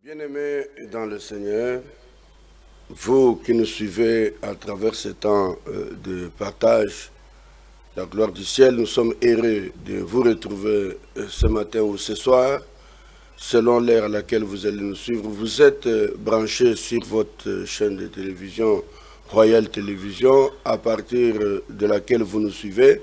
Bien-aimés dans le Seigneur, vous qui nous suivez à travers ce temps de partage, la gloire du ciel, nous sommes heureux de vous retrouver ce matin ou ce soir, selon l'heure à laquelle vous allez nous suivre. Vous êtes branchés sur votre chaîne de télévision, Royal Télévision, à partir de laquelle vous nous suivez.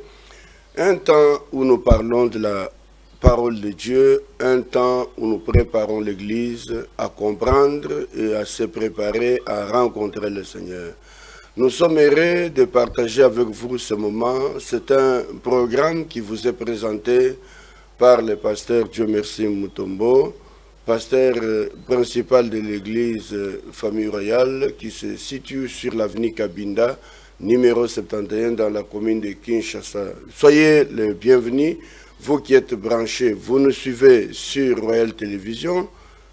Un temps où nous parlons de la parole de Dieu, un temps où nous préparons l'Église à comprendre et à se préparer à rencontrer le Seigneur. Nous sommes heureux de partager avec vous ce moment. C'est un programme qui vous est présenté par le pasteur Dieu merci Mutombo, pasteur principal de l'Église Famille Royale, qui se situe sur l'avenue Kabinda, numéro 71 dans la commune de Kinshasa. Soyez les bienvenus. Vous qui êtes branchés, vous nous suivez sur Royal Télévision,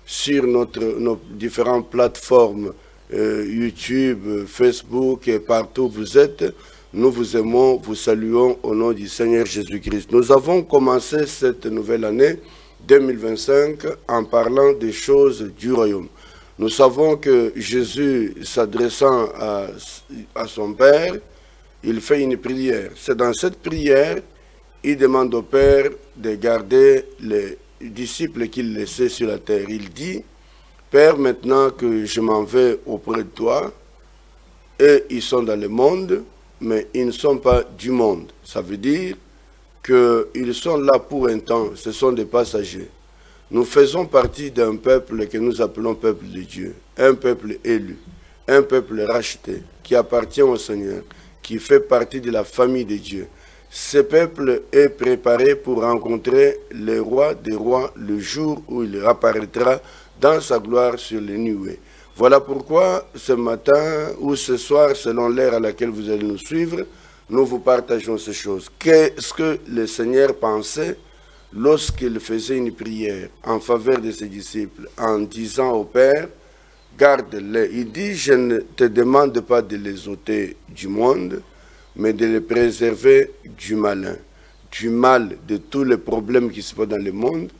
sur nos différentes plateformes, YouTube, Facebook et partout où vous êtes. Nous vous aimons, vous saluons au nom du Seigneur Jésus-Christ. Nous avons commencé cette nouvelle année 2025 en parlant des choses du royaume. Nous savons que Jésus, s'adressant à son Père, il fait une prière. C'est dans cette prière il demande au Père de garder les disciples qu'il laissait sur la terre. Il dit, Père, maintenant que je m'en vais auprès de toi, et ils sont dans le monde, mais ils ne sont pas du monde. Ça veut dire qu'ils sont là pour un temps, ce sont des passagers. Nous faisons partie d'un peuple que nous appelons peuple de Dieu, un peuple élu, un peuple racheté, qui appartient au Seigneur, qui fait partie de la famille de Dieu. Ce peuple est préparé pour rencontrer le roi des rois le jour où il apparaîtra dans sa gloire sur les nuées. Voilà pourquoi ce matin ou ce soir, selon l'heure à laquelle vous allez nous suivre, nous vous partageons ces choses. Qu'est-ce que le Seigneur pensait lorsqu'il faisait une prière en faveur de ses disciples, en disant au Père, garde-les. Il dit, je ne te demande pas de les ôter du monde, mais de les préserver du malin, du mal, de tous les problèmes qui se passent dans le monde,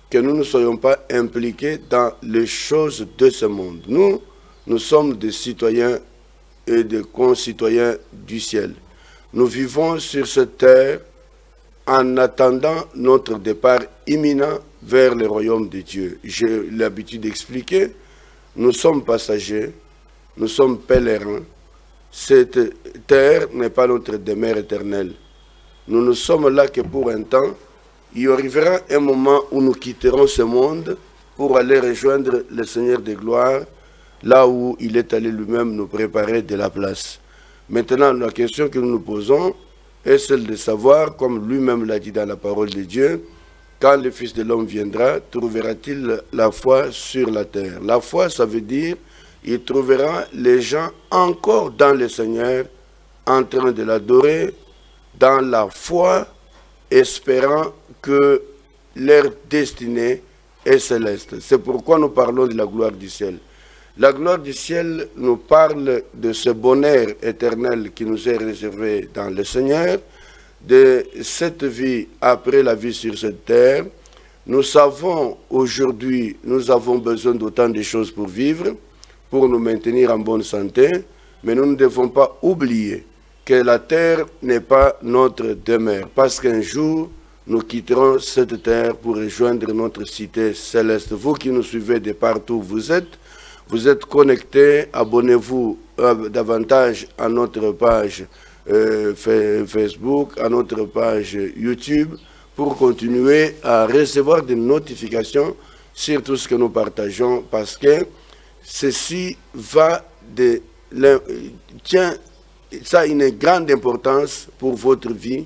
que nous ne soyons pas impliqués dans les choses de ce monde. Nous sommes des citoyens et des concitoyens du ciel. Nous vivons sur cette terre en attendant notre départ imminent vers le royaume de Dieu. J'ai l'habitude d'expliquer, nous sommes passagers, nous sommes pèlerins. Cette terre n'est pas notre demeure éternelle. Nous ne sommes là que pour un temps. Il arrivera un moment où nous quitterons ce monde pour aller rejoindre le Seigneur de gloire, là où il est allé lui-même nous préparer de la place. Maintenant, la question que nous nous posons est celle de savoir, comme lui-même l'a dit dans la parole de Dieu, quand le Fils de l'homme viendra, trouvera-t-il la foi sur la terre? La foi, ça veut dire il trouvera les gens encore dans le Seigneur, en train de l'adorer, dans la foi, espérant que leur destinée est céleste. C'est pourquoi nous parlons de la gloire du ciel. La gloire du ciel nous parle de ce bonheur éternel qui nous est réservé dans le Seigneur, de cette vie après la vie sur cette terre. Nous savons aujourd'hui, nous avons besoin d'autant de choses pour vivre, pour nous maintenir en bonne santé, mais nous ne devons pas oublier que la terre n'est pas notre demeure, parce qu'un jour, nous quitterons cette terre pour rejoindre notre cité céleste. Vous qui nous suivez de partout où vous êtes connectés, abonnez-vous davantage à notre page Facebook, à notre page YouTube, pour continuer à recevoir des notifications sur tout ce que nous partageons, parce que ceci va de... Tiens, ça a une grande importance pour votre vie,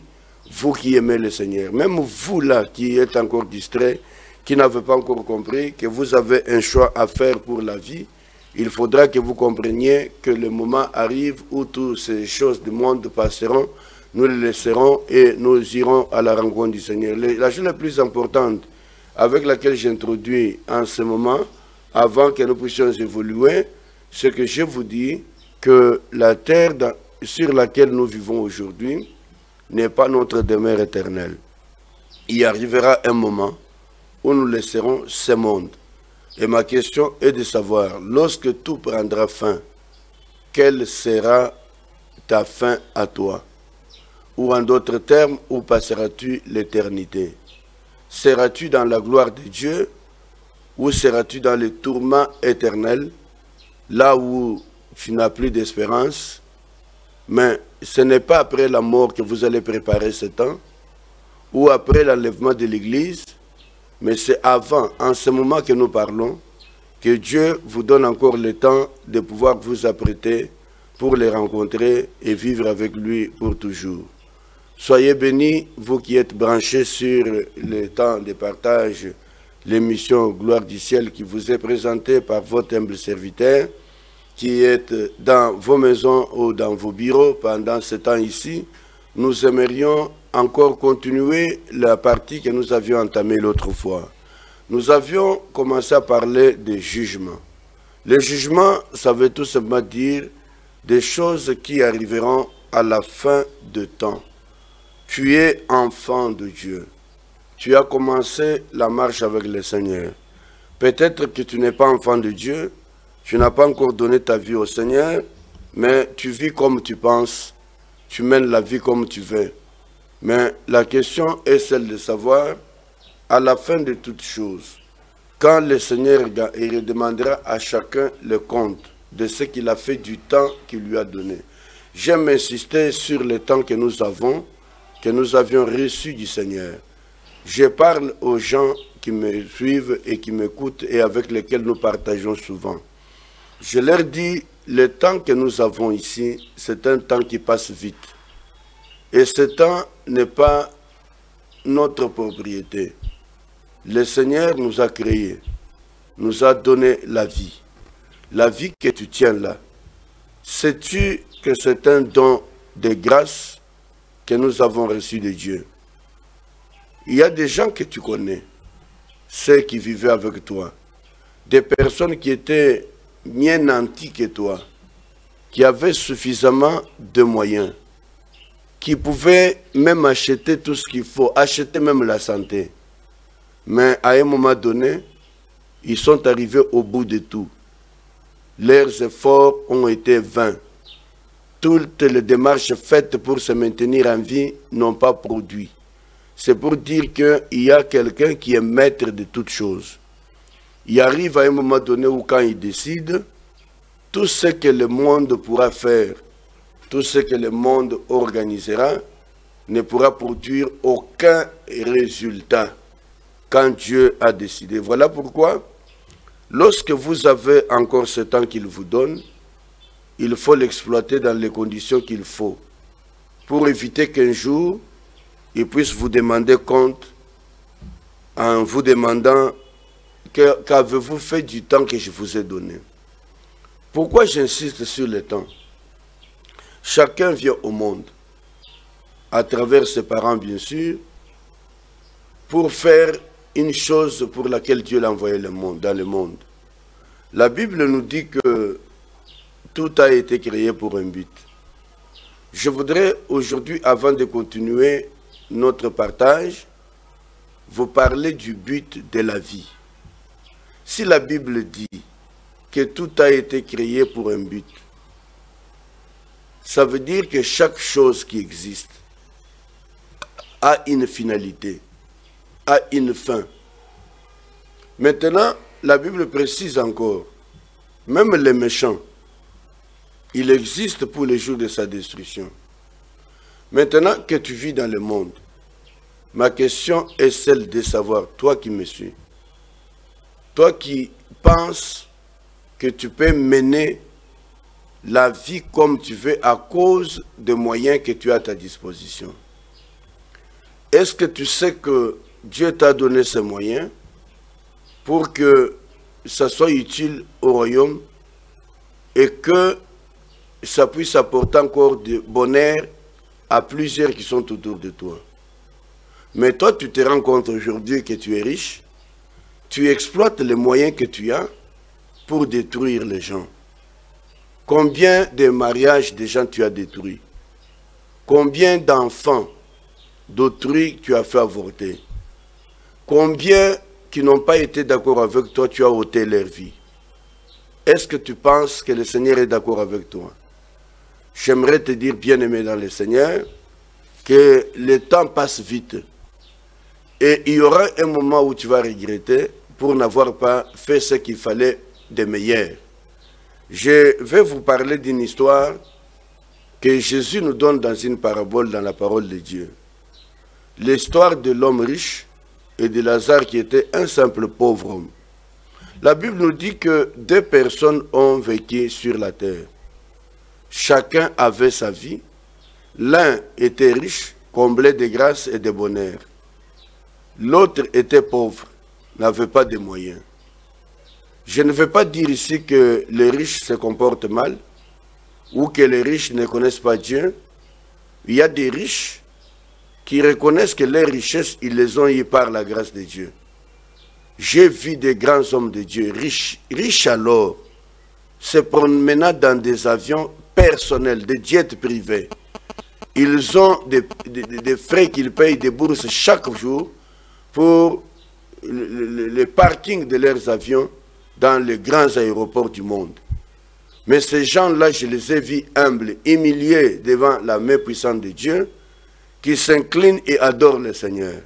vous qui aimez le Seigneur. Même vous là qui êtes encore distrait, qui n'avez pas encore compris que vous avez un choix à faire pour la vie, il faudra que vous compreniez que le moment arrive où toutes ces choses du monde passeront, nous les laisserons et nous irons à la rencontre du Seigneur. La chose la plus importante avec laquelle j'introduis en ce moment, avant que nous puissions évoluer, c'est que je vous dis que la terre sur laquelle nous vivons aujourd'hui n'est pas notre demeure éternelle. Il arrivera un moment où nous laisserons ce monde. Et ma question est de savoir, lorsque tout prendra fin, quelle sera ta fin à toi? Ou en d'autres termes, où passeras-tu l'éternité? Seras-tu dans la gloire de Dieu ou seras-tu dans le tourment éternel, là où tu n'as plus d'espérance? Mais ce n'est pas après la mort que vous allez préparer ce temps, ou après l'enlèvement de l'Église, mais c'est avant, en ce moment que nous parlons, que Dieu vous donne encore le temps de pouvoir vous apprêter pour les rencontrer et vivre avec lui pour toujours. Soyez bénis, vous qui êtes branchés sur le temps de partage, l'émission Gloire du ciel qui vous est présentée par votre humble serviteur, qui est dans vos maisons ou dans vos bureaux pendant ce temps ici. Nous aimerions encore continuer la partie que nous avions entamée l'autre fois. Nous avions commencé à parler de jugement. Le jugement, ça veut tout simplement dire des choses qui arriveront à la fin de temps. Tu es enfant de Dieu. Tu as commencé la marche avec le Seigneur. Peut-être que tu n'es pas enfant de Dieu, tu n'as pas encore donné ta vie au Seigneur, mais tu vis comme tu penses, tu mènes la vie comme tu veux. Mais la question est celle de savoir, à la fin de toutes choses, quand le Seigneur demandera à chacun le compte de ce qu'il a fait du temps qu'il lui a donné. J'aime insister sur le temps que nous avons, que nous avions reçu du Seigneur. Je parle aux gens qui me suivent et qui m'écoutent et avec lesquels nous partageons souvent. Je leur dis, le temps que nous avons ici, c'est un temps qui passe vite. Et ce temps n'est pas notre propriété. Le Seigneur nous a créés, nous a donné la vie. La vie que tu tiens là, sais-tu que c'est un don de grâce que nous avons reçu de Dieu? Il y a des gens que tu connais, ceux qui vivaient avec toi, des personnes qui étaient bien nantis que toi, qui avaient suffisamment de moyens, qui pouvaient même acheter tout ce qu'il faut, acheter même la santé. Mais à un moment donné, ils sont arrivés au bout de tout. Leurs efforts ont été vains. Toutes les démarches faites pour se maintenir en vie n'ont pas produit. C'est pour dire qu'il y a quelqu'un qui est maître de toutes choses. Il arrive à un moment donné où quand il décide, tout ce que le monde pourra faire, tout ce que le monde organisera, ne pourra produire aucun résultat quand Dieu a décidé. Voilà pourquoi, lorsque vous avez encore ce temps qu'il vous donne, il faut l'exploiter dans les conditions qu'il faut, pour éviter qu'un jour, il puisse vous demander compte en vous demandant qu'avez-vous fait du temps que je vous ai donné. Pourquoi j'insiste sur le temps? Chacun vient au monde, à travers ses parents bien sûr, pour faire une chose pour laquelle Dieu l'a envoyé dans le monde. La Bible nous dit que tout a été créé pour un but. Je voudrais aujourd'hui, avant de continuer notre partage, vous parler du but de la vie. Si la Bible dit que tout a été créé pour un but, ça veut dire que chaque chose qui existe a une finalité, a une fin. Maintenant, la Bible précise encore, même les méchants, il existe pour les jours de sa destruction. Maintenant que tu vis dans le monde, ma question est celle de savoir, toi qui me suis, toi qui penses que tu peux mener la vie comme tu veux à cause des moyens que tu as à ta disposition. Est-ce que tu sais que Dieu t'a donné ces moyens pour que ça soit utile au royaume et que ça puisse apporter encore du bonheur à plusieurs qui sont autour de toi? Mais toi, tu te rends compte aujourd'hui que tu es riche, tu exploites les moyens que tu as pour détruire les gens. Combien de mariages de gens tu as détruits? Combien d'enfants d'autrui tu as fait avorter? Combien qui n'ont pas été d'accord avec toi, tu as ôté leur vie. Est-ce que tu penses que le Seigneur est d'accord avec toi? J'aimerais te dire, bien-aimé dans le Seigneur, que le temps passe vite. Et il y aura un moment où tu vas regretter pour n'avoir pas fait ce qu'il fallait de meilleur. Je vais vous parler d'une histoire que Jésus nous donne dans une parabole dans la parole de Dieu. L'histoire de l'homme riche et de Lazare qui était un simple pauvre homme. La Bible nous dit que deux personnes ont vécu sur la terre. Chacun avait sa vie. L'un était riche, comblé de grâce et de bonheur. L'autre était pauvre, n'avait pas de moyens. Je ne veux pas dire ici que les riches se comportent mal ou que les riches ne connaissent pas Dieu. Il y a des riches qui reconnaissent que leurs richesses, ils les ont eues par la grâce de Dieu. J'ai vu des grands hommes de Dieu, riches alors, se promenant dans des avions personnels, des jets privés. Ils ont des frais qu'ils payent, des bourses chaque jour pour le parking de leurs avions dans les grands aéroports du monde. Mais ces gens-là, je les ai vus humbles, humiliés devant la main puissante de Dieu, qui s'inclinent et adorent le Seigneur.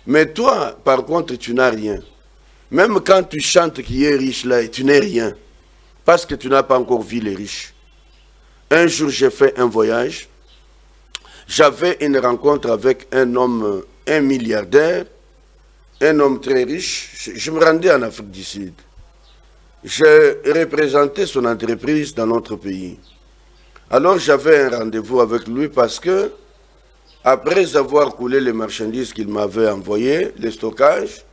Mais toi, par contre, tu n'as rien. Même quand tu chantes qui est riche là, tu n'es rien. Parce que tu n'as pas encore vu les riches. Un jour, j'ai fait un voyage. J'avais une rencontre avec un homme, un milliardaire, un homme très riche. Je me rendais en Afrique du Sud. J'ai représenté son entreprise dans notre pays. Alors j'avais un rendez-vous avec lui parce que, après avoir coulé les marchandises qu'il m'avait envoyées, le stockage,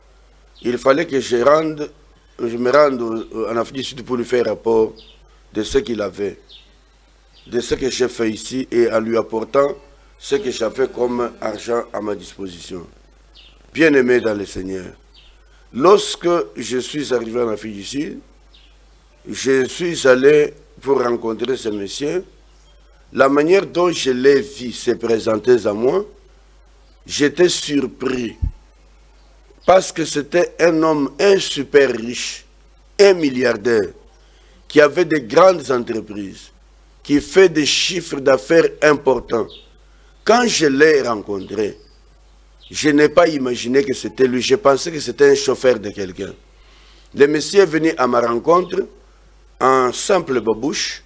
il fallait que je me rende en Afrique du Sud pour lui faire rapport de ce qu'il avait, de ce que j'ai fait ici et en lui apportant ce que j'avais comme argent à ma disposition. Bien-aimé dans le Seigneur, lorsque je suis arrivé en Afrique du Sud, je suis allé pour rencontrer ce monsieur. La manière dont je l'ai vu se présenter à moi, j'étais surpris. Parce que c'était un homme, un super riche, un milliardaire, qui avait de grandes entreprises, qui fait des chiffres d'affaires importants. Quand je l'ai rencontré, je n'ai pas imaginé que c'était lui. Je pensais que c'était un chauffeur de quelqu'un. Le monsieur est venu à ma rencontre en simple babouche,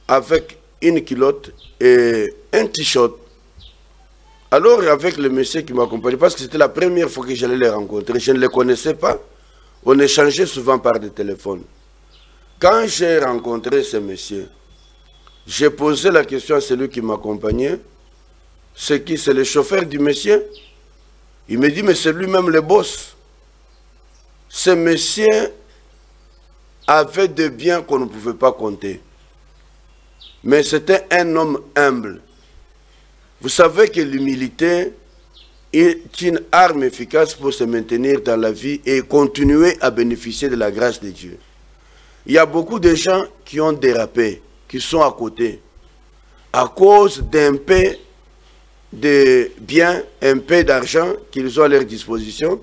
avec une culotte et un t-shirt. Alors, avec le monsieur qui m'accompagnait, parce que c'était la première fois que j'allais les rencontrer, je ne les connaissais pas, on échangeait souvent par des téléphones. Quand j'ai rencontré ce monsieur, j'ai posé la question à celui qui m'accompagnait, c'est qui? C'est le chauffeur du monsieur? Il me dit, mais c'est lui-même le boss. Ce monsieur avait des biens qu'on ne pouvait pas compter. Mais c'était un homme humble. Vous savez que l'humilité est une arme efficace pour se maintenir dans la vie et continuer à bénéficier de la grâce de Dieu. Il y a beaucoup de gens qui ont dérapé, qui sont à côté, à cause d'un peu de biens, un peu d'argent qu'ils ont à leur disposition,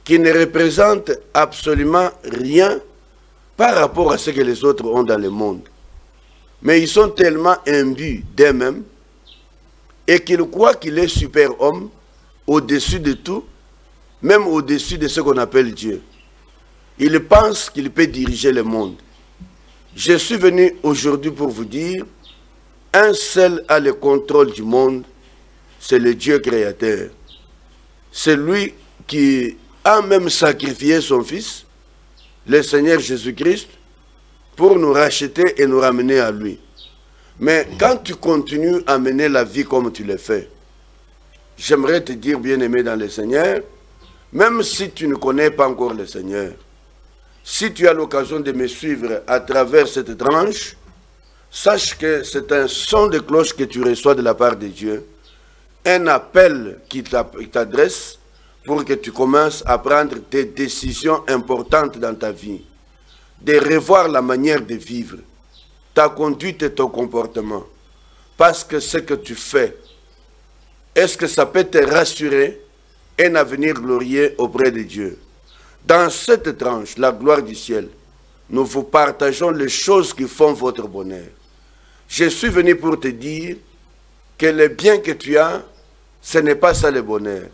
qui ne représentent absolument rien par rapport à ce que les autres ont dans le monde. Mais ils sont tellement imbus d'eux-mêmes et qu'ils croient qu'il est super-homme au-dessus de tout, même au-dessus de ce qu'on appelle Dieu. Ils pensent qu'il peut diriger le monde. Je suis venu aujourd'hui pour vous dire, un seul a le contrôle du monde, c'est le Dieu créateur. C'est lui qui a même sacrifié son Fils, le Seigneur Jésus-Christ, pour nous racheter et nous ramener à lui. Mais quand tu continues à mener la vie comme tu le fais, j'aimerais te dire, bien-aimé dans le Seigneur, même si tu ne connais pas encore le Seigneur, si tu as l'occasion de me suivre à travers cette tranche, sache que c'est un son de cloche que tu reçois de la part de Dieu, un appel qui t'adresse pour que tu commences à prendre des décisions importantes dans ta vie, de revoir la manière de vivre, ta conduite et ton comportement. Parce que ce que tu fais, est-ce que ça peut te rassurer un avenir glorieux auprès de Dieu? Dans cette tranche, la gloire du ciel, nous vous partageons les choses qui font votre bonheur. Je suis venu pour te dire que le bien que tu as, ce n'est pas ça le bonheur.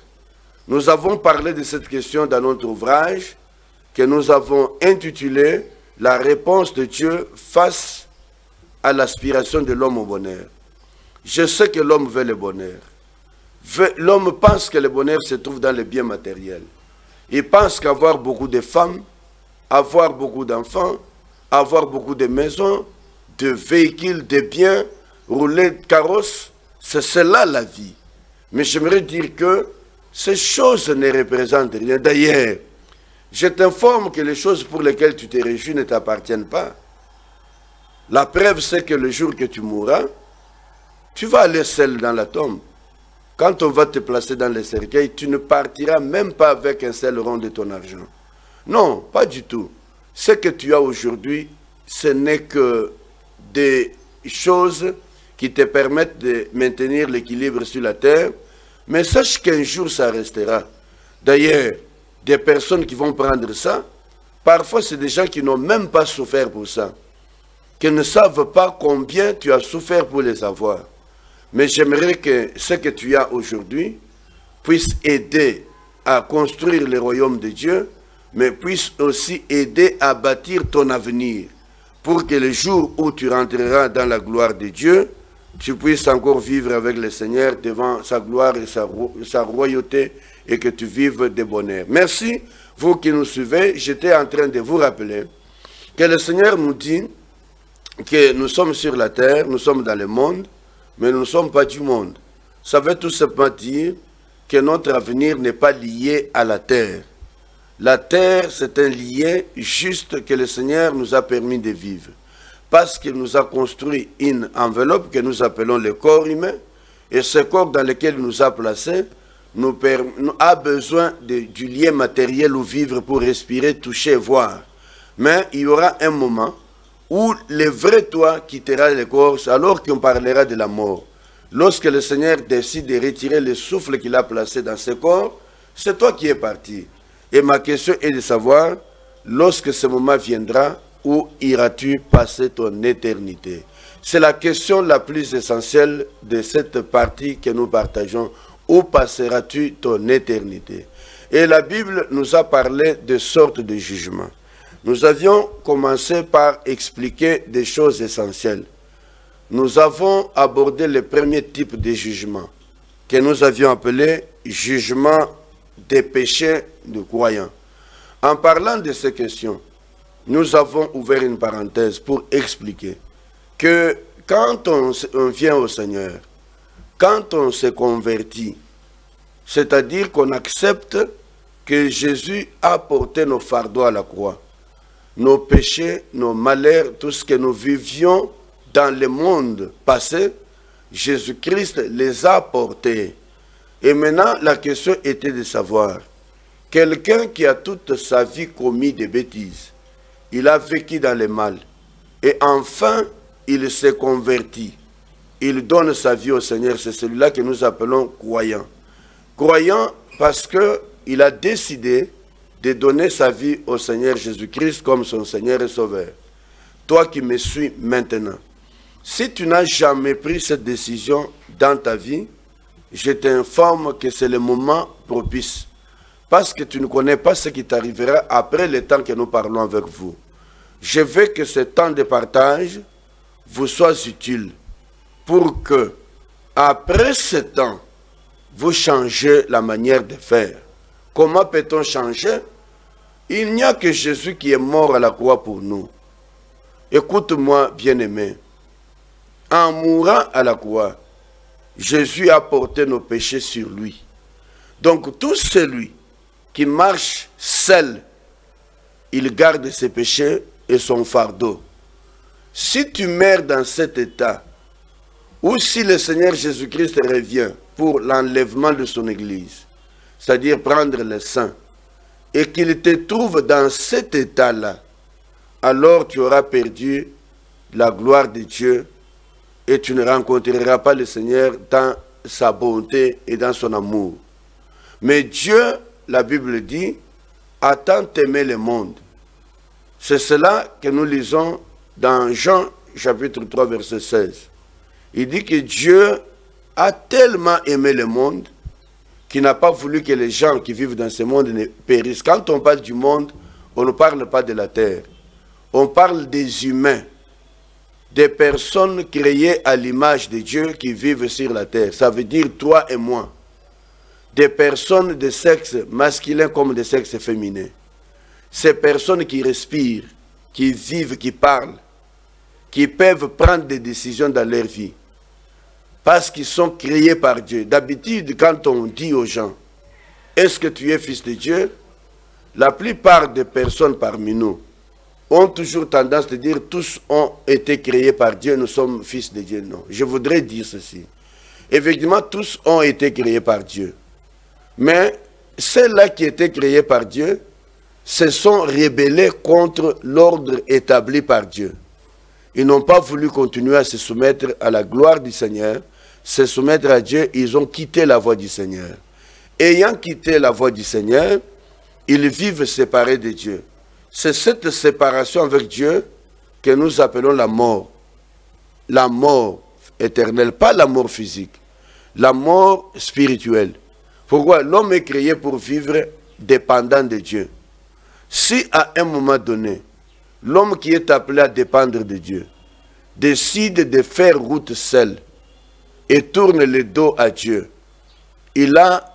Nous avons parlé de cette question dans notre ouvrage que nous avons intitulé « La réponse de Dieu face à l'aspiration de l'homme au bonheur ». Je sais que l'homme veut le bonheur. L'homme pense que le bonheur se trouve dans les biens matériels. Il pense qu'avoir beaucoup de femmes, avoir beaucoup d'enfants, avoir beaucoup de maisons, de véhicules, de biens, rouler de carrosses, c'est cela la vie. Mais j'aimerais dire que ces choses ne représentent rien. D'ailleurs, je t'informe que les choses pour lesquelles tu te réjouis ne t'appartiennent pas. La preuve, c'est que le jour que tu mourras, tu vas aller seul dans la tombe. Quand on va te placer dans le cercueil, tu ne partiras même pas avec un seul rond de ton argent. Non, pas du tout. Ce que tu as aujourd'hui, ce n'est que des choses qui te permettent de maintenir l'équilibre sur la terre, mais sache qu'un jour ça restera. D'ailleurs, des personnes qui vont prendre ça, parfois c'est des gens qui n'ont même pas souffert pour ça, qui ne savent pas combien tu as souffert pour les avoir. Mais j'aimerais que ce que tu as aujourd'hui puisse aider à construire le royaume de Dieu, mais puisse aussi aider à bâtir ton avenir, pour que le jour où tu rentreras dans la gloire de Dieu, tu puisses encore vivre avec le Seigneur devant sa gloire et sa royauté, et que tu vives de bonheur. Merci, vous qui nous suivez. J'étais en train de vous rappeler que le Seigneur nous dit que nous sommes sur la terre, nous sommes dans le monde, mais nous ne sommes pas du monde. Ça veut tout simplement dire que notre avenir n'est pas lié à la terre. La terre, c'est un lien juste que le Seigneur nous a permis de vivre. Parce qu'il nous a construit une enveloppe que nous appelons le corps humain, et ce corps dans lequel il nous a placés a besoin du lien matériel où vivre pour respirer, toucher, voir. Mais il y aura un moment où le vrai toi quittera le corps, alors qu'on parlera de la mort. Lorsque le Seigneur décide de retirer le souffle qu'il a placé dans ce corps, c'est toi qui es parti. Et ma question est de savoir, lorsque ce moment viendra, où iras-tu passer ton éternité? C'est la question la plus essentielle de cette partie que nous partageons. Où passeras-tu ton éternité? Et la Bible nous a parlé de sortes de jugements. Nous avions commencé par expliquer des choses essentielles. Nous avons abordé le premier type de jugement, que nous avions appelé jugement des péchés de croyants. En parlant de ces questions, nous avons ouvert une parenthèse pour expliquer que quand on vient au Seigneur, quand on se convertit, c'est-à-dire qu'on accepte que Jésus a porté nos fardeaux à la croix, nos péchés, nos malheurs, tout ce que nous vivions dans le monde passé, Jésus-Christ les a portés. Et maintenant, la question était de savoir, quelqu'un qui a toute sa vie commis des bêtises, il a vécu dans le mal, et enfin, il s'est converti. Il donne sa vie au Seigneur, c'est celui-là que nous appelons croyant. Croyant parce qu'il a décidé de donner sa vie au Seigneur Jésus-Christ comme son Seigneur et Sauveur. Toi qui me suis maintenant, si tu n'as jamais pris cette décision dans ta vie, je t'informe que c'est le moment propice. Parce que tu ne connais pas ce qui t'arrivera après le temps que nous parlons avec vous. Je veux que ce temps de partage vous soit utile pour que, après ce temps, vous changez la manière de faire. Comment peut-on changer? Il n'y a que Jésus qui est mort à la croix pour nous. Écoute-moi, bien-aimé. En mourant à la croix, Jésus a porté nos péchés sur lui. Donc, tout celui qui marche seul, il garde ses péchés et son fardeau. Si tu meurs dans cet état, ou si le Seigneur Jésus-Christ revient pour l'enlèvement de son Église, c'est-à-dire prendre le sang, et qu'il te trouve dans cet état-là, alors tu auras perdu la gloire de Dieu et tu ne rencontreras pas le Seigneur dans sa bonté et dans son amour. Mais Dieu, la Bible dit, a tant aimé le monde. C'est cela que nous lisons dans Jean chapitre 3 verset 16. Il dit que Dieu a tellement aimé le monde qu'il n'a pas voulu que les gens qui vivent dans ce monde ne périssent. Quand on parle du monde, on ne parle pas de la terre. On parle des humains, des personnes créées à l'image de Dieu qui vivent sur la terre. Ça veut dire toi et moi. Des personnes de sexe masculin comme de sexe féminin. Ces personnes qui respirent, qui vivent, qui parlent, qui peuvent prendre des décisions dans leur vie. Parce qu'ils sont créés par Dieu. D'habitude, quand on dit aux gens, est-ce que tu es fils de Dieu? La plupart des personnes parmi nous ont toujours tendance à dire, tous ont été créés par Dieu, nous sommes fils de Dieu. Non, je voudrais dire ceci. Effectivement, tous ont été créés par Dieu. Mais ceux-là qui étaient créés par Dieu se sont rebellés contre l'ordre établi par Dieu. Ils n'ont pas voulu continuer à se soumettre à la gloire du Seigneur, se soumettre à Dieu, ils ont quitté la voie du Seigneur. Ayant quitté la voie du Seigneur, ils vivent séparés de Dieu. C'est cette séparation avec Dieu que nous appelons la mort. La mort éternelle, pas la mort physique. La mort spirituelle. Pourquoi? L'homme est créé pour vivre dépendant de Dieu. Si à un moment donné, l'homme qui est appelé à dépendre de Dieu décide de faire route seul et tourne le dos à Dieu, il a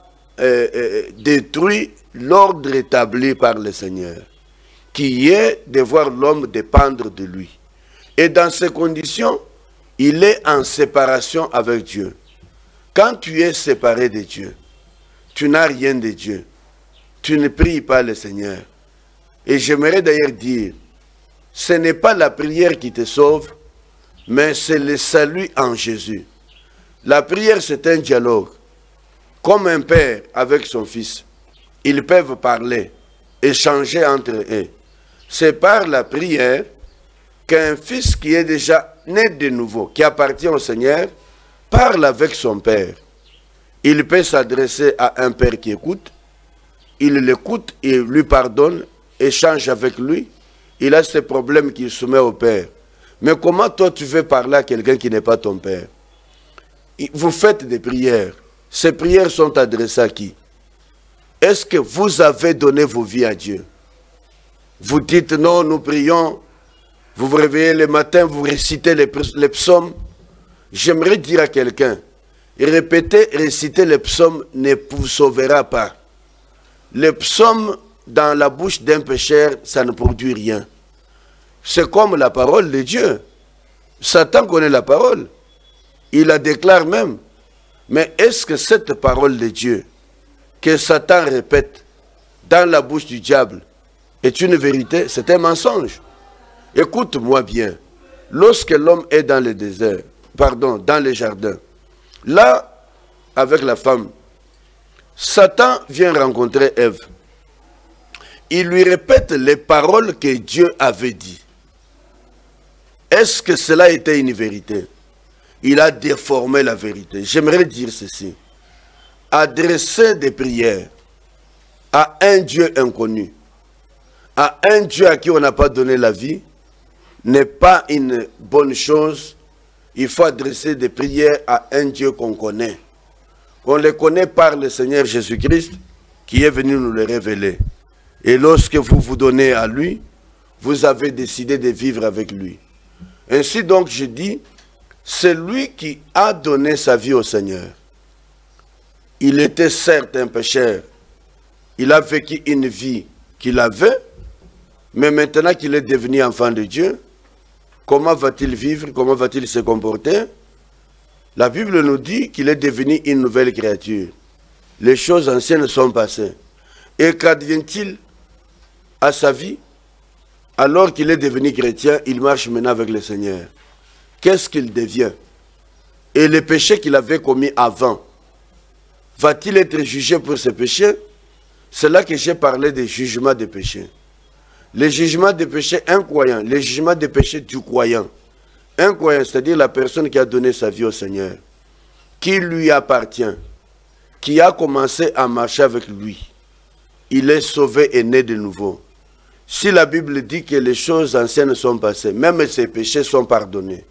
détruit l'ordre établi par le Seigneur, qui est de voir l'homme dépendre de lui. Et dans ces conditions, il est en séparation avec Dieu. Quand tu es séparé de Dieu, tu n'as rien de Dieu. Tu ne pries pas le Seigneur. Et j'aimerais d'ailleurs dire, ce n'est pas la prière qui te sauve, mais c'est le salut en Jésus. La prière, c'est un dialogue. Comme un père avec son fils. Ils peuvent parler, échanger entre eux. C'est par la prière qu'un fils qui est déjà né de nouveau, qui appartient au Seigneur, parle avec son père. Il peut s'adresser à un père qui écoute. Il l'écoute, il lui pardonne, échange avec lui. Il a ses problèmes qu'il soumet au père. Mais comment toi tu veux parler à quelqu'un qui n'est pas ton père? Vous faites des prières. Ces prières sont adressées à qui? Est-ce que vous avez donné vos vies à Dieu? Vous dites non, nous prions. Vous vous réveillez le matin, vous récitez les psaumes. J'aimerais dire à quelqu'un, répéter, réciter les psaumes ne vous sauvera pas. Les psaumes dans la bouche d'un pécheur, ça ne produit rien. C'est comme la parole de Dieu. Satan connaît la parole. Il la déclare même. Mais est-ce que cette parole de Dieu, que Satan répète dans la bouche du diable, est une vérité? C'est un mensonge. Écoute-moi bien. Lorsque l'homme est dans le désert, dans le jardin, là, avec la femme, Satan vient rencontrer Ève. Il lui répète les paroles que Dieu avait dit. Est-ce que cela était une vérité? Il a déformé la vérité. J'aimerais dire ceci. Adresser des prières à un Dieu inconnu, à un Dieu à qui on n'a pas donné la vie, n'est pas une bonne chose. Il faut adresser des prières à un Dieu qu'on connaît. On le connaît par le Seigneur Jésus-Christ qui est venu nous le révéler. Et lorsque vous vous donnez à lui, vous avez décidé de vivre avec lui. Ainsi donc, je dis, c'est lui qui a donné sa vie au Seigneur. Il était certes un pécheur. Il a vécu une vie qu'il avait, mais maintenant qu'il est devenu enfant de Dieu, comment va-t-il vivre? Comment va-t-il se comporter? La Bible nous dit qu'il est devenu une nouvelle créature. Les choses anciennes sont passées. Et qu'advient-il à sa vie? Alors qu'il est devenu chrétien, il marche maintenant avec le Seigneur. Qu'est-ce qu'il devient? Et le péché qu'il avait commis avant, va-t-il être jugé pour ce péché? C'est là que j'ai parlé des jugements des péchés. Les jugements des péchés incroyants, les jugements des péchés du croyant. Un croyant, c'est-à-dire la personne qui a donné sa vie au Seigneur, qui lui appartient, qui a commencé à marcher avec lui. il est sauvé et né de nouveau. Si la Bible dit que les choses anciennes sont passées, même ses péchés sont pardonnés,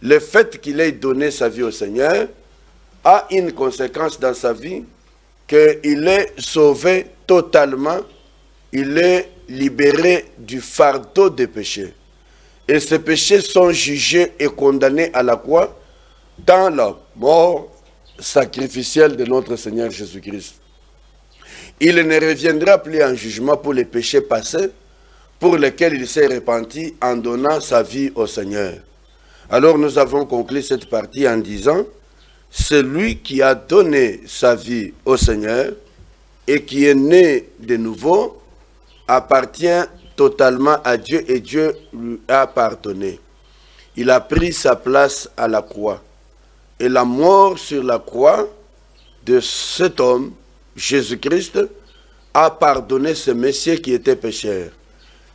le fait qu'il ait donné sa vie au Seigneur a une conséquence dans sa vie, qu'il est sauvé totalement, il est libéré du fardeau des péchés. Et ces péchés sont jugés et condamnés à la croix dans la mort sacrificielle de notre Seigneur Jésus-Christ. Il ne reviendra plus en jugement pour les péchés passés pour lesquels il s'est repenti en donnant sa vie au Seigneur. Alors nous avons conclu cette partie en disant, celui qui a donné sa vie au Seigneur et qui est né de nouveau appartient totalement à Dieu et Dieu lui a pardonné. Il a pris sa place à la croix. Et la mort sur la croix de cet homme, Jésus-Christ, a pardonné ce Messie qui était pécheur.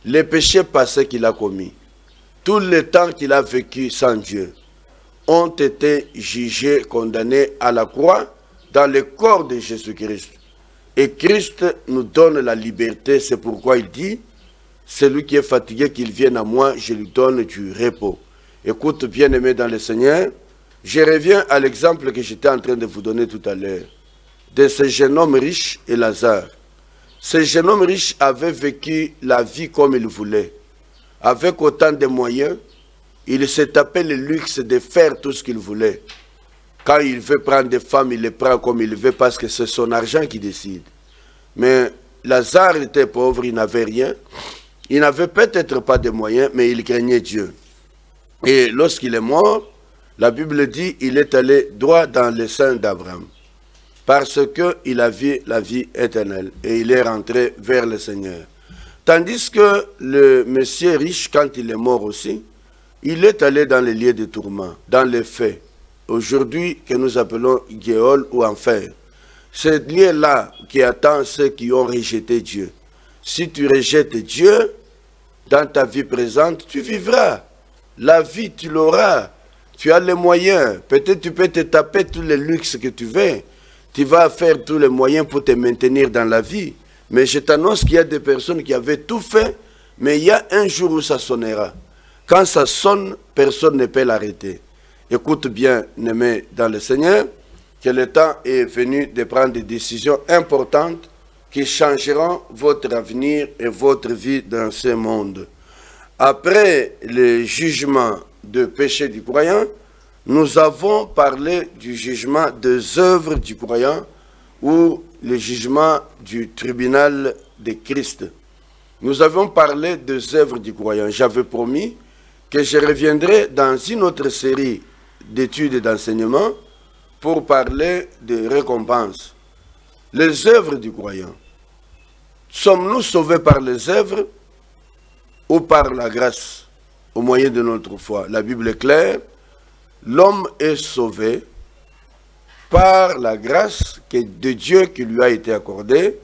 Les péchés passés qu'il a commis, tout le temps qu'il a vécu sans Dieu, ont été jugés, condamnés à la croix dans le corps de Jésus-Christ. Et Christ nous donne la liberté, c'est pourquoi il dit, celui qui est fatigué, qu'il vienne à moi, je lui donne du repos. Écoute, bien-aimé dans le Seigneur, je reviens à l'exemple que j'étais en train de vous donner tout à l'heure, de ce jeune homme riche et Lazare. Ce jeune homme riche avait vécu la vie comme il voulait. Avec autant de moyens, il s'est tapé le luxe de faire tout ce qu'il voulait. Quand il veut prendre des femmes, il les prend comme il veut parce que c'est son argent qui décide. Mais Lazare était pauvre, il n'avait rien. Il n'avait peut-être pas de moyens, mais il craignait Dieu. Et lorsqu'il est mort, la Bible dit qu'il est allé droit dans le sein d'Abraham. Parce qu'il a vu la vie éternelle. Et il est rentré vers le Seigneur. Tandis que le monsieur riche, quand il est mort aussi, il est allé dans les lieux de tourment, dans les faits. Aujourd'hui, que nous appelons Géol ou enfer. C'est lieu-là qui attend ceux qui ont rejeté Dieu. Si tu rejettes Dieu, dans ta vie présente, tu vivras. La vie, tu l'auras. Tu as les moyens. Peut-être tu peux te taper tous les luxes que tu veux. Tu vas faire tous les moyens pour te maintenir dans la vie. Mais je t'annonce qu'il y a des personnes qui avaient tout fait, mais il y a un jour où ça sonnera. Quand ça sonne, personne ne peut l'arrêter. Écoute bien, aimé dans le Seigneur, que le temps est venu de prendre des décisions importantes qui changeront votre avenir et votre vie dans ce monde. Après le jugement de péché du croyant, nous avons parlé du jugement des œuvres du croyant ou le jugement du tribunal de Christ. Nous avons parlé des œuvres du croyant. J'avais promis que je reviendrai dans une autre série d'études et d'enseignements pour parler de récompenses. Les œuvres du croyant. Sommes-nous sauvés par les œuvres ou par la grâce au moyen de notre foi? La Bible est claire. L'homme est sauvé par la grâce de Dieu qui lui a été accordée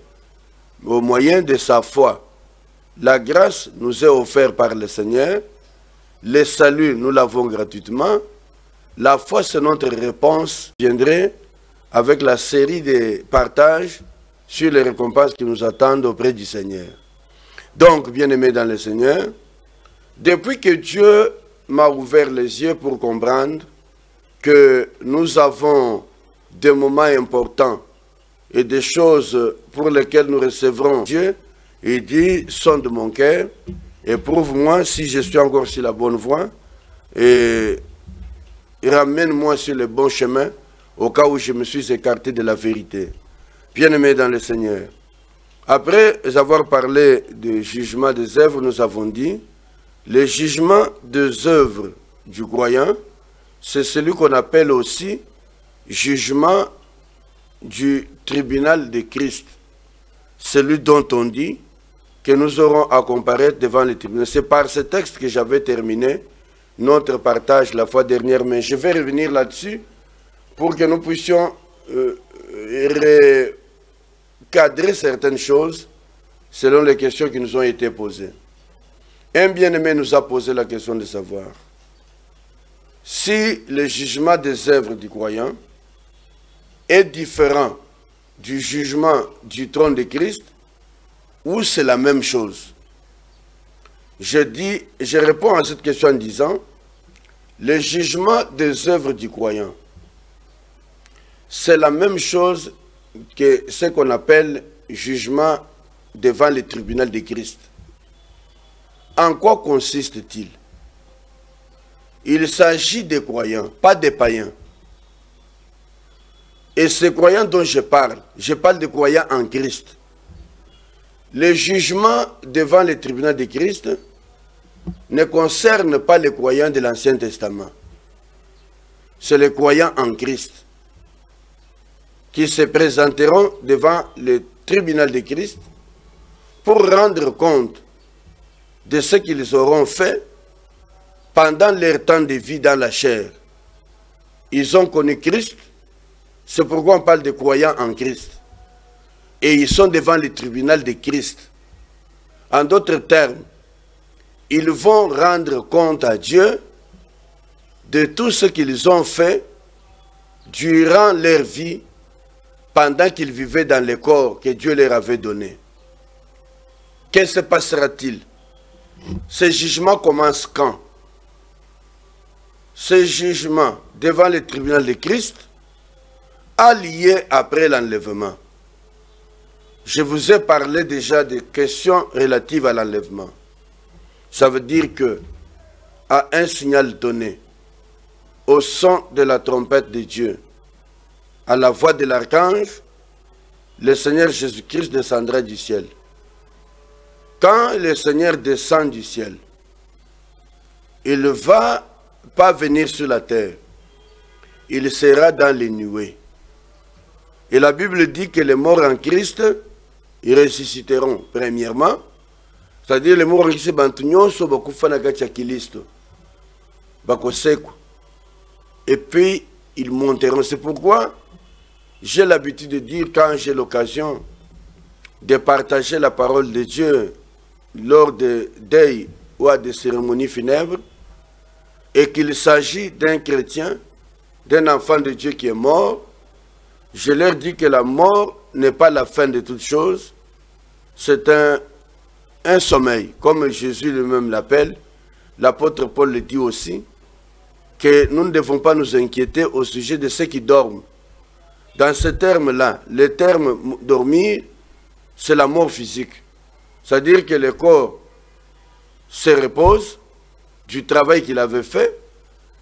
au moyen de sa foi. La grâce nous est offerte par le Seigneur. Le salut, nous l'avons gratuitement. La foi, c'est notre réponse. Je viendrai avec la série de partages sur les récompenses qui nous attendent auprès du Seigneur. Donc, bien-aimés dans le Seigneur, depuis que Dieu m'a ouvert les yeux pour comprendre que nous avons des moments importants et des choses pour lesquelles nous recevrons Dieu, il dit, sonde mon cœur, éprouve-moi si je suis encore sur la bonne voie et ramène-moi sur le bon chemin au cas où je me suis écarté de la vérité. Bien-aimés dans le Seigneur, après avoir parlé du jugement des œuvres, nous avons dit, le jugement des œuvres du croyant, c'est celui qu'on appelle aussi jugement du tribunal de Christ. Celui dont on dit que nous aurons à comparaître devant le tribunal. C'est par ce texte que j'avais terminé notre partage la fois dernière, mais je vais revenir là-dessus pour que nous puissions recadrer certaines choses selon les questions qui nous ont été posées. Un bien-aimé nous a posé la question de savoir si le jugement des œuvres du croyant est différent du jugement du trône de Christ, ou c'est la même chose? Je réponds à cette question en disant, le jugement des œuvres du croyant, c'est la même chose que ce qu'on appelle jugement devant le tribunal de Christ. En quoi consiste-t-il? Il s'agit des croyants, pas des païens. Et ces croyants dont je parle des croyants en Christ. Le jugement devant le tribunal de Christ ne concerne pas les croyants de l'Ancien Testament. C'est les croyants en Christ qui se présenteront devant le tribunal de Christ pour rendre compte de ce qu'ils auront fait pendant leur temps de vie dans la chair. Ils ont connu Christ, c'est pourquoi on parle de croyants en Christ. Et ils sont devant le tribunal de Christ. En d'autres termes, ils vont rendre compte à Dieu de tout ce qu'ils ont fait durant leur vie pendant qu'ils vivaient dans le corps que Dieu leur avait donné. Que se passera-t-il? Ce jugement commence quand? Ce jugement devant le tribunal de Christ a lieu après l'enlèvement. Je vous ai parlé déjà des questions relatives à l'enlèvement. Ça veut dire que, à un signal donné, au son de la trompette de Dieu, à la voix de l'archange, le Seigneur Jésus-Christ descendra du ciel. Quand le Seigneur descend du ciel, il ne va pas venir sur la terre. Il sera dans les nuées. Et la Bible dit que les morts en Christ, ils ressusciteront, premièrement. C'est-à-dire les morts en Christ, et puis ils monteront. C'est pourquoi j'ai l'habitude de dire, quand j'ai l'occasion de partager la parole de Dieu lors de deuil ou à des cérémonies funèbres, et qu'il s'agit d'un chrétien, d'un enfant de Dieu qui est mort, je leur dis que la mort n'est pas la fin de toute chose, c'est un sommeil, comme Jésus lui-même l'appelle. L'apôtre Paul le dit aussi, que nous ne devons pas nous inquiéter au sujet de ceux qui dorment. Dans ce terme-là, le terme dormir, c'est la mort physique. C'est-à-dire que le corps se repose du travail qu'il avait fait.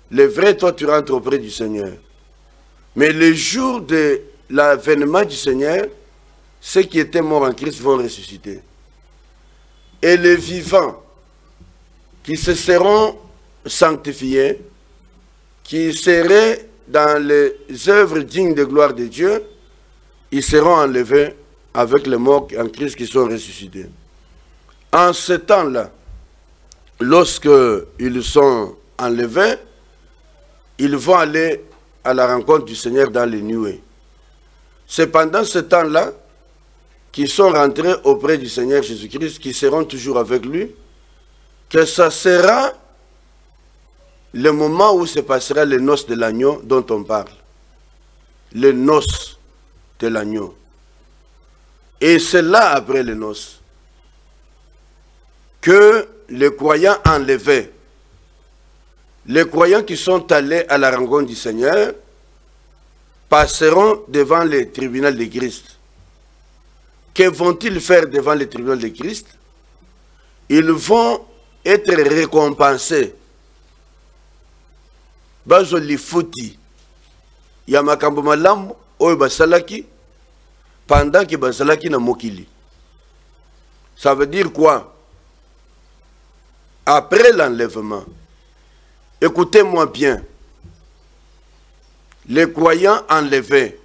Le vrai, toi, tu rentres auprès du Seigneur. Mais le jour de l'avènement du Seigneur, ceux qui étaient morts en Christ vont ressusciter. Et les vivants qui se seront sanctifiés, qui seraient dans les œuvres dignes de gloire de Dieu, ils seront enlevés avec les morts en Christ qui sont ressuscités. En ce temps-là, lorsque ils sont enlevés, ils vont aller à la rencontre du Seigneur dans les nuées. C'est pendant ce temps-là qu'ils sont rentrés auprès du Seigneur Jésus-Christ, qui seront toujours avec lui, que ça sera le moment où se passera les noces de l'agneau dont on parle. Les noces de l'agneau. Et c'est là, après les noces, que les croyants enlevés, les croyants qui sont allés à la rencontre du Seigneur, passeront devant le tribunal de Christ. Que vont-ils faire devant le tribunal de Christ? Ils vont être récompensés. Bazo lifuti ya makambo malamu oyo basalaki pendant que basalaki na mokili. Ça veut dire quoi? Après l'enlèvement, écoutez-moi bien, les croyants enlevés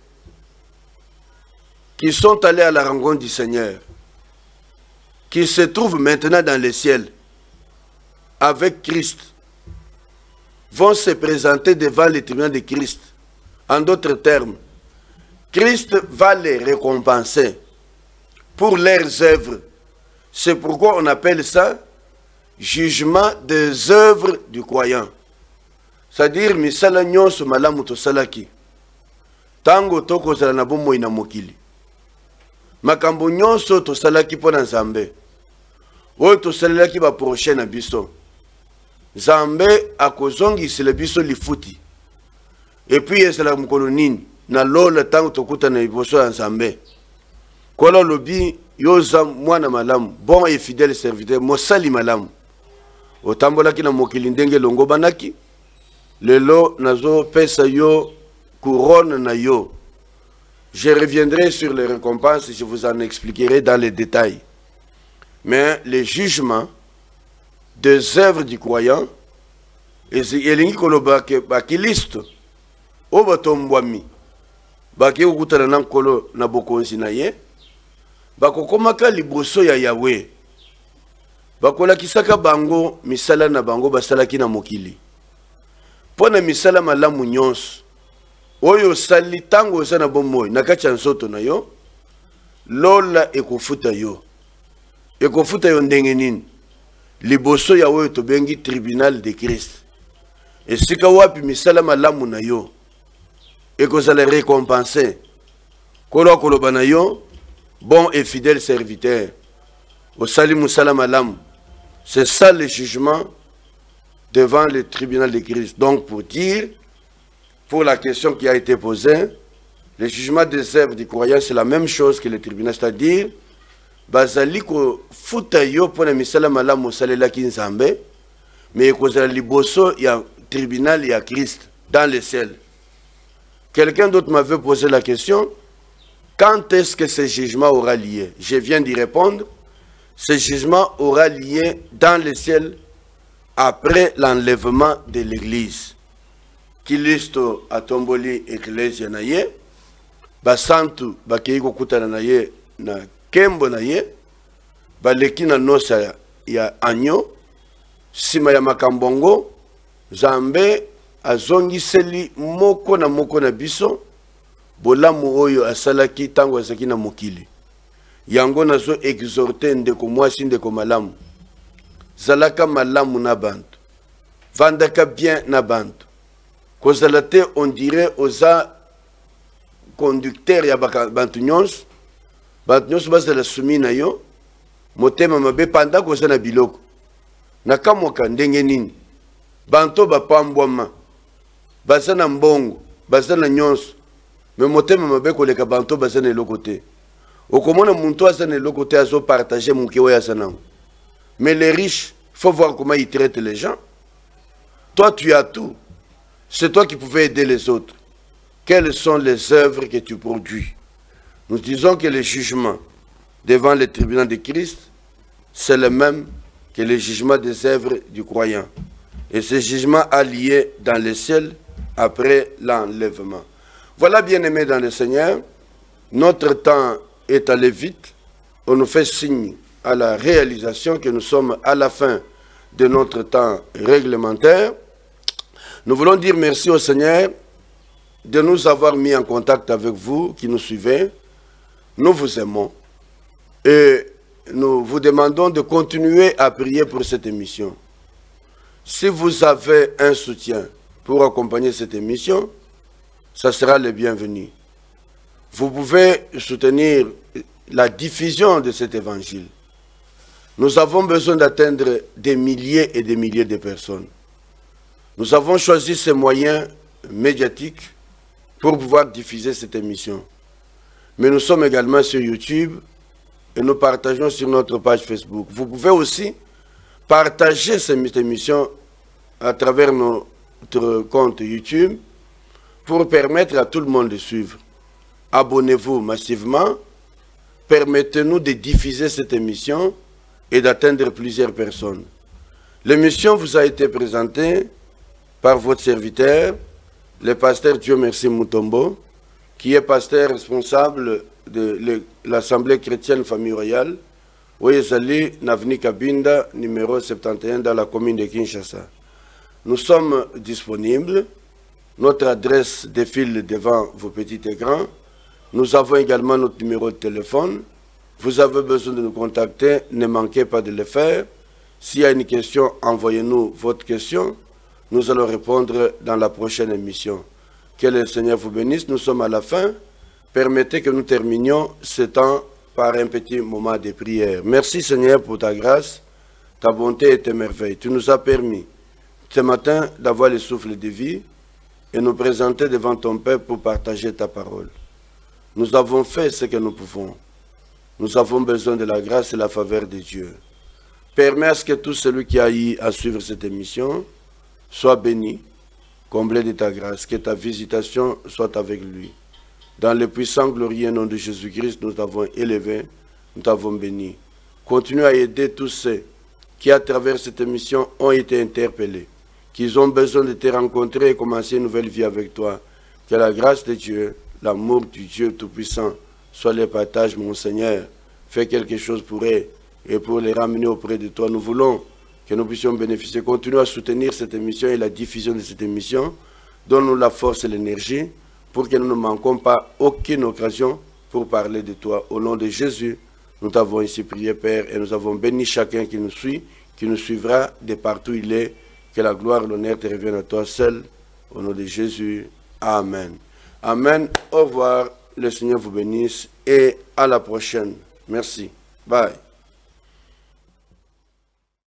qui sont allés à la rencontre du Seigneur, qui se trouvent maintenant dans le ciel avec Christ, vont se présenter devant le tribunal de Christ. En d'autres termes, Christ va les récompenser pour leurs œuvres. C'est pourquoi on appelle ça jugement des œuvres du croyant. C'est-à-dire, misala nyonso malamu tosalaki. Tango toko zala na bomoi na mokili. makambo nyonso tosalaki mpo na Nzambe oyo tosalelaki baproche na biso Nzambe akozongisela biso lifuti epuis ezala mokolo nini na lola ntango tokutana liboso ya Nzambe kola lobi yoza mwana malamu bon et fidèle serviteur mosali malamu otambolaki na mokili ndenge longo banaki lelo nazo pesa yo couronne na yo. Je reviendrai sur les récompenses, je vous en expliquerai dans les détails. Mais les jugements des œuvres du croyant, et elingi koloba ke bakilisto o batombwami baki okutana na nkolo na bokonzi na ye bakokomaka liboso ya Yahweh bakolakisaka bango misala na bango basalaki na mokili pona misala malamu nyonso oyo sali tango oza na bomoi na kati ya nzoto na yo lola ekofuta yo ndenge nini liboso ya oyo tobengi tribunal de Christ esika wapi misala malamu na yo ekozala récompensé kolo koloba na yo bon et fidèle serviteur osali musala malamu. C'est ça le jugement devant le tribunal de Christ. Donc pour dire, pour la question qui a été posée, le jugement des œuvres du croyant, c'est la même chose que le tribunal, c'est-à-dire, bazali ko futa yo pona misala malamu salela ki Nzambe, mais kozala liboso ya tribunal ya Christ dans le ciel. Quelqu'un d'autre m'avait posé la question, quand est-ce que ce jugement aura lieu? Je viens d'y répondre. Ce jugement aura lieu dans le ciel après l'enlèvement de l'église. Kilisto atomboli ecclesia na ye, basantu bakeiko kutana na ye na kembo na ye, baleki na nosa ya agneau, sima ya makambongo, Nzambe azongiseli moko na biso, bolamu oyo asalaki tango azaki na mokili. Yango nazo exhorte ndeko mwasi ndeko malamu. Zalaka malamu na bantu. Vandaka bien na bantu. Kozalate on dirait oza conducteur ya bantu nyonso. Bantu nyonso bazala sumi na yo. Motema mabe panda koza na biloko. Nakamoka ndenge nini. Banto bapambwama. Baza na mbongo. Baza na nyonso. Me motema mabe koleka banto baza na eloko te. Okomona muntu asa ne loko te azo partager muke wa sana. Mais les riches, faut voir comment ils traitent les gens. Toi tu as tout. C'est toi qui pouvais aider les autres. Quelles sont les œuvres que tu produis? Nous disons que le jugement devant le tribunal de Christ, c'est le même que le jugement des œuvres du croyant. Et ce jugement a lieu dans le ciel après l'enlèvement. Voilà, bien-aimés dans le Seigneur, notre temps est allé vite. On nous fait signe à la réalisation que nous sommes à la fin de notre temps réglementaire. Nous voulons dire merci au Seigneur de nous avoir mis en contact avec vous qui nous suivez. Nous vous aimons et nous vous demandons de continuer à prier pour cette émission. Si vous avez un soutien pour accompagner cette émission, ça sera le bienvenu. Vous pouvez soutenir la diffusion de cet évangile. Nous avons besoin d'atteindre des milliers et des milliers de personnes. Nous avons choisi ces moyens médiatiques pour pouvoir diffuser cette émission. Mais nous sommes également sur YouTube et nous partageons sur notre page Facebook. Vous pouvez aussi partager cette émission à travers notre compte YouTube pour permettre à tout le monde de suivre. Abonnez-vous massivement, permettez-nous de diffuser cette émission et d'atteindre plusieurs personnes. L'émission vous a été présentée par votre serviteur, le pasteur Dieu Merci Mutombo, qui est pasteur responsable de l'Assemblée chrétienne Famille Royale, Oyezali Navni Kabinda, numéro 71 dans la commune de Kinshasa. Nous sommes disponibles, notre adresse défile devant vos petits écrans. Nous avons également notre numéro de téléphone. Vous avez besoin de nous contacter, ne manquez pas de le faire. S'il y a une question, envoyez-nous votre question. Nous allons répondre dans la prochaine émission. Que le Seigneur vous bénisse. Nous sommes à la fin. Permettez que nous terminions ce temps par un petit moment de prière. Merci Seigneur pour ta grâce, ta bonté et tes merveilles. Tu nous as permis ce matin d'avoir le souffle de vie et nous présenter devant ton Père pour partager ta parole. Nous avons fait ce que nous pouvons. Nous avons besoin de la grâce et la faveur de Dieu. Permets à ce que tout celui qui a eu à suivre cette émission soit béni, comblé de ta grâce, que ta visitation soit avec lui. Dans le puissant glorieux nom de Jésus-Christ, nous t'avons élevé, nous t'avons béni. Continue à aider tous ceux qui, à travers cette émission, ont été interpellés, qu'ils ont besoin de te rencontrer et commencer une nouvelle vie avec toi. Que la grâce de Dieu, l'amour du Dieu Tout-Puissant soit le partage, mon Seigneur. Fais quelque chose pour eux et pour les ramener auprès de toi. Nous voulons que nous puissions bénéficier. Continue à soutenir cette émission et la diffusion de cette émission. Donne-nous la force et l'énergie pour que nous ne manquons pas aucune occasion pour parler de toi. Au nom de Jésus, nous t'avons ici prié, Père, et nous avons béni chacun qui nous suit, qui nous suivra de partout où il est. Que la gloire et l'honneur te reviennent à toi seul. Au nom de Jésus. Amen. Amen. Au revoir. Le Seigneur vous bénisse et à la prochaine. Merci. Bye.